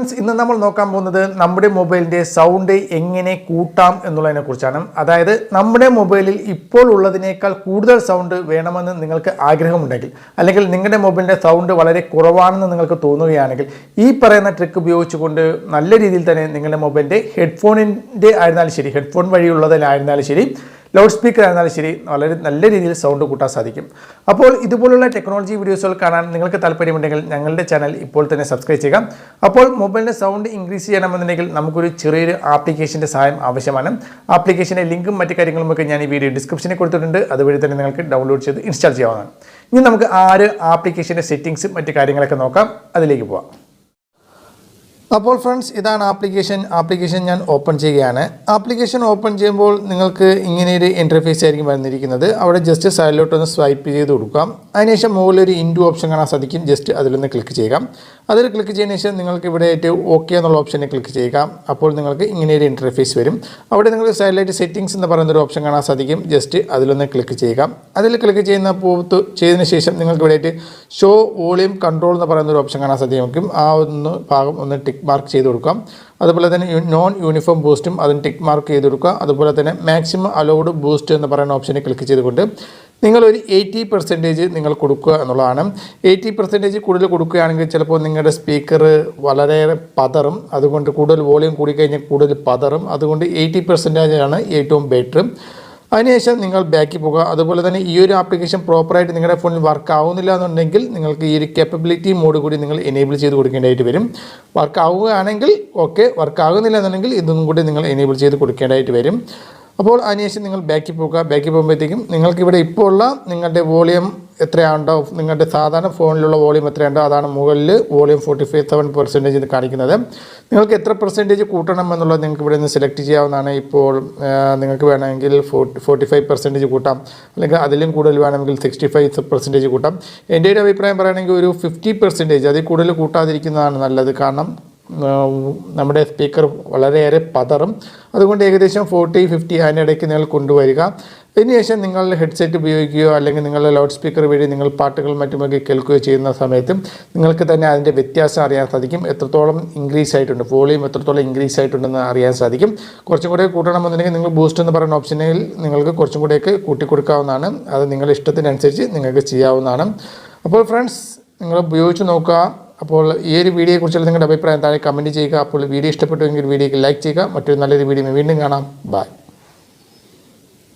Friends, ഇന്ന് നമ്മൾ നോക്കാൻ പോകുന്നത് നമ്മുടെ മൊബൈലിൻ്റെ സൗണ്ട് എങ്ങനെ കൂട്ടാം എന്നുള്ളതിനെ കുറിച്ചാണ്. അതായത് നമ്മുടെ മൊബൈലിൽ ഇപ്പോൾ ഉള്ളതിനേക്കാൾ കൂടുതൽ സൗണ്ട് വേണമെന്ന് നിങ്ങൾക്ക് ആഗ്രഹമുണ്ടെങ്കിൽ, അല്ലെങ്കിൽ നിങ്ങളുടെ മൊബൈലിൻ്റെ സൗണ്ട് വളരെ കുറവാണെന്ന് നിങ്ങൾക്ക് തോന്നുകയാണെങ്കിൽ, ഈ പറയുന്ന ട്രിക്ക് ഉപയോഗിച്ചുകൊണ്ട് നല്ല രീതിയിൽ തന്നെ നിങ്ങളുടെ മൊബൈലിൻ്റെ ഹെഡ്ഫോണിൻ്റെ ആയിരുന്നാലും ശരി, ഹെഡ്ഫോൺ വഴിയുള്ളതിലായിരുന്നാലും ശരി, ലൗഡ് സ്പീക്കർ ആയിരുന്നാലും ശരി, വളരെ നല്ല രീതിയിൽ സൗണ്ട് കൂട്ടാൻ സാധിക്കും. അപ്പോൾ ഇതുപോലുള്ള ടെക്നോളജി വീഡിയോസുകൾ കാണാൻ നിങ്ങൾക്ക് താല്പര്യമുണ്ടെങ്കിൽ ഞങ്ങളുടെ ചാനൽ ഇപ്പോൾ തന്നെ സബ്സ്ക്രൈബ് ചെയ്യുക. അപ്പോൾ മൊബൈലിൻ്റെ സൗണ്ട് ഇൻക്രീസ് ചെയ്യണമെന്നുണ്ടെങ്കിൽ നമുക്കൊരു ചെറിയൊരു ആപ്ലിക്കേഷൻ്റെ സഹായം ആവശ്യമാണ്. ആപ്ലിക്കേഷൻ്റെ ലിങ്കും മറ്റു കാര്യങ്ങളുമൊക്കെ ഞാൻ ഈ വീഡിയോ ഡിസ്ക്രിപ്ഷനിൽ കൊടുത്തിട്ടുണ്ട്. അതുവഴി തന്നെ നിങ്ങൾക്ക് ഡൗൺലോഡ് ചെയ്ത് ഇൻസ്റ്റാൾ ചെയ്യാവുന്നതാണ്. ഇനി നമുക്ക് ആപ്ലിക്കേഷൻ്റെ സെറ്റിങ്സും മറ്റു കാര്യങ്ങളൊക്കെ നോക്കാം. അതിലേക്ക് പോവാം. അപ്പോൾ ഫ്രണ്ട്സ്, ഇതാണ് ആപ്ലിക്കേഷൻ ഞാൻ ഓപ്പൺ ചെയ്യുകയാണ്. ആപ്ലിക്കേഷൻ ഓപ്പൺ ചെയ്യുമ്പോൾ നിങ്ങൾക്ക് ഇങ്ങനെയൊരു ഇൻ്റർഫേസ് ആയിരിക്കും വന്നിരിക്കുന്നത്. അവിടെ ജസ്റ്റ് സൈഡിലോട്ടൊന്ന് സ്വൈപ്പ് ചെയ്ത് കൊടുക്കാം. അതിനുശേഷം മുകളിലൊരു ഇൻഡു ഓപ്ഷൻ കാണാൻ സാധിക്കും. ജസ്റ്റ് അതിലൊന്ന് ക്ലിക്ക് ചെയ്യുക. അതിൽ ക്ലിക്ക് ചെയ്തതിന് ശേഷം നിങ്ങൾക്ക് ഇവിടെ ആയിട്ട് ഓക്കെ എന്നുള്ള ഓപ്ഷനെ ക്ലിക്ക് ചെയ്യുക. അപ്പോൾ നിങ്ങൾക്ക് ഇങ്ങനെയൊരു ഇൻ്റർഫേസ് വരും. അവിടെ നിങ്ങൾക്ക് സൈഡിലായിട്ട് സെറ്റിങ്സ് എന്ന് പറയുന്നൊരു ഓപ്ഷൻ കാണാൻ സാധിക്കും. ജസ്റ്റ് അതിലൊന്ന് ക്ലിക്ക് ചെയ്യുക. അതിൽ ക്ലിക്ക് ചെയ്തതിന് ശേഷം നിങ്ങൾക്ക് ഇവിടെ ആയിട്ട് ഷോ വോളിയം കൺട്രോൾ എന്ന് പറയുന്നൊരു ഓപ്ഷൻ കാണാൻ സാധിക്കും. ആ ഭാഗം ഒന്ന് ടിക്ക് മാർക്ക് ചെയ്ത് കൊടുക്കാം. അതുപോലെ തന്നെ നോൺ യൂണിഫോം ബൂസ്റ്റും അതിന് ടിക്ക് മാർക്ക് ചെയ്ത് കൊടുക്കുക. അതുപോലെ തന്നെ മാക്സിമം അലൗഡ് ബൂസ്റ്റ് എന്ന് പറയുന്ന ഓപ്ഷനെ ക്ലിക്ക് ചെയ്തുകൊണ്ട് നിങ്ങളൊരു 80% നിങ്ങൾ കൊടുക്കുക എന്നുള്ളതാണ്. 80% കൂടുതൽ കൊടുക്കുകയാണെങ്കിൽ ചിലപ്പോൾ നിങ്ങളുടെ സ്പീക്കർ വളരെയേറെ പതറും. അതുകൊണ്ട് കൂടുതൽ വോളിയം കൂടിക്കഴിഞ്ഞാൽ കൂടുതൽ പതറും. അതുകൊണ്ട് 80% ആണ് ഏറ്റവും ബെറ്റർ. അതിനുശേഷം നിങ്ങൾ ബാക്കിൽ പോകുക. അതുപോലെ തന്നെ ഈ ഒരു ആപ്ലിക്കേഷൻ പ്രോപ്പറായിട്ട് നിങ്ങളുടെ ഫോണിൽ വർക്ക് ആവുന്നില്ല എന്നുണ്ടെങ്കിൽ നിങ്ങൾക്ക് ഈ ഒരു കേപ്പബിലിറ്റി മോഡ് കൂടി നിങ്ങൾ എനേബിൾ ചെയ്ത് കൊടുക്കേണ്ടതായിട്ട് വരും. വർക്ക് ആവുകയാണെങ്കിൽ ഓക്കെ, വർക്ക് ആകുന്നില്ല എന്നുണ്ടെങ്കിൽ ഇതൊന്നും കൂടി നിങ്ങൾ എനേബിൾ ചെയ്ത് കൊടുക്കേണ്ടതായിട്ട് വരും. അപ്പോൾ അതിനുശേഷം നിങ്ങൾ ബാക്കിൽ പോകുക. ബാക്കിൽ പോകുമ്പോഴത്തേക്കും നിങ്ങൾക്കിവിടെ ഇപ്പോൾ ഉള്ള നിങ്ങളുടെ വോളിയം എത്രയാണോ, നിങ്ങളുടെ സാധാരണ ഫോണിലുള്ള വോളിയം എത്രയുണ്ടോ അതാണ് മുകളിൽ വോളിയം 47% കാണിക്കുന്നത്. നിങ്ങൾക്ക് എത്ര പെർസെൻറ്റേജ് കൂട്ടണം എന്നുള്ളത് നിങ്ങൾക്ക് ഇവിടെ നിന്ന് സെലക്ട് ചെയ്യാവുന്നതാണ്. ഇപ്പോൾ നിങ്ങൾക്ക് വേണമെങ്കിൽ 45% കൂട്ടാം, അല്ലെങ്കിൽ അതിലും കൂടുതൽ വേണമെങ്കിൽ 65% കൂട്ടാം. എൻ്റെ ഒരു അഭിപ്രായം പറയുകയാണെങ്കിൽ ഒരു 50%, അതിൽ കൂടുതൽ കൂട്ടാതിരിക്കുന്നതാണ് നല്ലത്. കാരണം നമ്മുടെ സ്പീക്കർ വളരെയേറെ പതറും. അതുകൊണ്ട് ഏകദേശം 40-50 അതിനിടയ്ക്ക് നിങ്ങൾ കൊണ്ടുവരിക. അതിനുശേഷം നിങ്ങൾ ഹെഡ്സെറ്റ് ഉപയോഗിക്കുകയോ അല്ലെങ്കിൽ നിങ്ങളുടെ ലൗഡ് സ്പീക്കർ വഴി നിങ്ങൾ പാട്ടുകൾ മറ്റുമൊക്കെ കേൾക്കുകയോ ചെയ്യുന്ന സമയത്ത് നിങ്ങൾക്ക് തന്നെ അതിൻ്റെ വ്യത്യാസം അറിയാൻ സാധിക്കും. എത്രത്തോളം ഇൻക്രീസ് ആയിട്ടുണ്ട്, വോളിയം എത്രത്തോളം ഇൻക്രീസ് ആയിട്ടുണ്ടെന്ന് അറിയാൻ സാധിക്കും. കുറച്ചും കൂടെ കൂട്ടണമെന്നുണ്ടെങ്കിൽ നിങ്ങൾ ബൂസ്റ്റ് എന്ന് പറയുന്ന ഓപ്ഷനിൽ നിങ്ങൾക്ക് കുറച്ചും കൂടെയൊക്കെ കൂട്ടിക്കൊടുക്കാവുന്നതാണ്. അത് നിങ്ങളുടെ ഇഷ്ടത്തിനനുസരിച്ച് നിങ്ങൾക്ക് ചെയ്യാവുന്നതാണ്. അപ്പോൾ ഫ്രണ്ട്സ്, നിങ്ങൾ ഉപയോഗിച്ച് നോക്കുക. അപ്പോൾ ഈ ഒരു വീഡിയോയെക്കുറിച്ചുള്ള നിങ്ങളുടെ അഭിപ്രായം താഴെ കമൻറ്റ് ചെയ്യുക. അപ്പോൾ വീഡിയോ ഇഷ്ടപ്പെട്ടുവെങ്കിൽ വീഡിയോക്ക് ലൈക്ക് ചെയ്യുക. മറ്റൊരു നല്ലൊരു വീഡിയോ വീണ്ടും കാണാം. ബൈ.